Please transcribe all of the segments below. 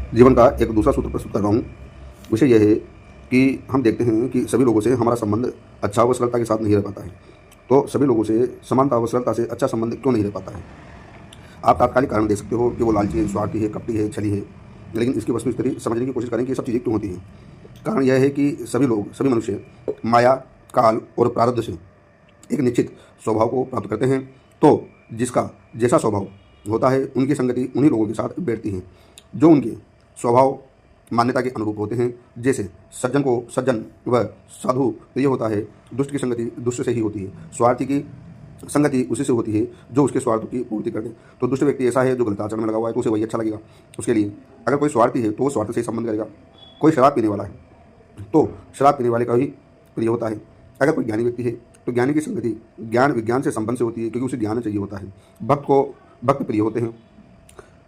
जीवन का एक दूसरा सूत्र प्रस्तुत कर रहा हूँ। विषय यह है कि हम देखते हैं कि सभी लोगों से हमारा संबंध अच्छा व सरलता के साथ नहीं रह पाता है। तो सभी लोगों से समानता व सरलता से अच्छा संबंध क्यों नहीं रह पाता है? आप तात्कालिक कारण दे सकते हो कि वो लालची है, स्वार्थी है, कपटी है, छली है, लेकिन इसकी वस्तुस्थिति समझने की कोशिश करें कि ये सब चीज़ें क्यों होती हैं। कारण यह है कि सभी मनुष्य माया, काल और प्रारब्ध से एक निश्चित स्वभाव को प्राप्त करते हैं। तो जिसका जैसा स्वभाव होता है, उनकी संगति उन्हीं लोगों के साथ बैठती है जो उनके स्वभाव मान्यता के अनुरूप होते हैं। जैसे सज्जन को सज्जन व साधु प्रिय होता है, दुष्ट की संगति दुष्ट से ही होती है, स्वार्थी की संगति उसी से होती है जो उसके स्वार्थ की पूर्ति कर दे। तो दुष्ट व्यक्ति ऐसा है जो गलत आचरण में लगा हुआ है, तो उसे वही अच्छा लगेगा उसके लिए। अगर कोई स्वार्थी है तो वो स्वार्थ से ही संबंध करेगा। कोई शराब पीने वाला है तो शराब पीने वाले का ही प्रिय होता है। अगर कोई ज्ञानी व्यक्ति है तो ज्ञानी की संगति ज्ञान विज्ञान से संबंध से होती है, क्योंकि उसे ज्ञान चाहिए होता है। भक्त को भक्त प्रिय होते हैं,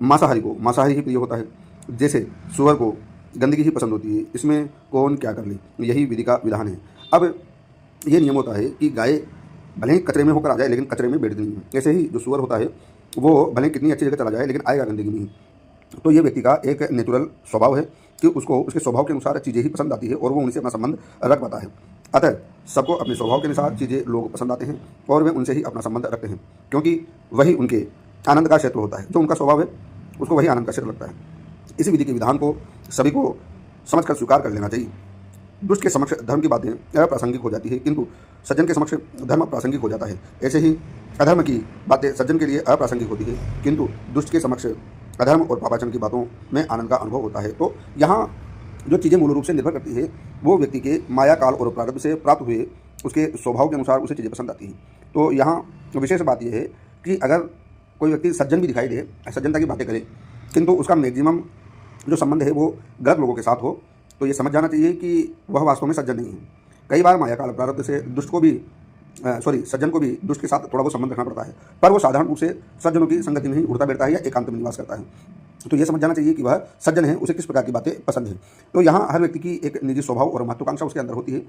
मांसाहारी को मांसाहारी ही प्रिय होता है। जैसे सुअर को गंदगी ही पसंद होती है, इसमें कौन क्या कर ले, यही विधि का विधान है। अब ये नियम होता है कि गाय भले ही कचरे में होकर आ जाए, लेकिन कचरे में बैठती नहीं है। ऐसे ही जो सुअर होता है वो भले ही कितनी अच्छी जगह चला जाए, लेकिन आएगा गंदगी में ही। तो ये व्यक्ति का एक नेचुरल स्वभाव है कि उसको उसके स्वभाव के अनुसार चीज़ें ही पसंद आती है और वो उनसे अपना संबंध रख पाता है। अतः सबको अपने स्वभाव के अनुसार चीज़ें लोग पसंद आते हैं और वे उनसे ही अपना संबंध रखते हैं, क्योंकि वही उनके आनंद का क्षेत्र होता है। जो उनका स्वभाव है उसको वही आनंद का क्षेत्र लगता है। इसी विधि के विधान को सभी को समझकर स्वीकार कर लेना चाहिए। दुष्ट के समक्ष धर्म की बातें अप्रासंगिक हो जाती है, किंतु सज्जन के समक्ष धर्म प्रासंगिक हो जाता है। ऐसे ही अधर्म की बातें सज्जन के लिए अप्रासंगिक होती है, किंतु दुष्ट के समक्ष अधर्म और पापाचरण की बातों में आनंद का अनुभव होता है। तो यहाँ जो चीज़ें मूल रूप से निर्भर करती है वो व्यक्ति के माया, काल और प्रारब्ध से प्राप्त हुए उसके स्वभाव के अनुसार उसे चीज़ें पसंद आती हैं। तो यहाँ विशेष बात यह है कि अगर कोई व्यक्ति सज्जन भी दिखाई दे, सज्जनता की बातें करे, किंतु उसका मैक्सिमम जो संबंध है वो गलत लोगों के साथ हो, तो ये समझ जाना चाहिए कि वह वास्तव में सज्जन नहीं है। कई बार माया, काल, प्रारब्ध से सज्जन को भी दुष्ट के साथ थोड़ा बहुत संबंध रखना पड़ता है, पर वो साधारण रूप से सज्जनों की संगति में ही उड़ता बैठता है या एकांत में निवास करता है। तो ये समझ जाना चाहिए कि वह सज्जन है, उसे किस प्रकार की बातें पसंद है। तो यहाँ हर व्यक्ति की एक निजी स्वभाव और महत्वाकांक्षा उसके अंदर होती है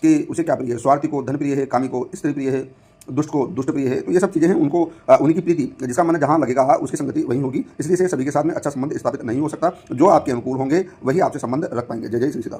कि उसे क्या प्रिय है। स्वार्थी को धन प्रिय है, कामी को स्त्री प्रिय है, दुष्ट को दुष्ट प्रिय है। तो ये सब चीज़ें हैं, उनको उन्हीं की प्रीति, जिसका मन जहाँ लगेगा उसकी संगति वहीं होगी। इसलिए से सभी के साथ में अच्छा संबंध स्थापित नहीं हो सकता। जो आपके अनुकूल होंगे वही आपसे संबंध रख पाएंगे। जय जय श्री सीताराम।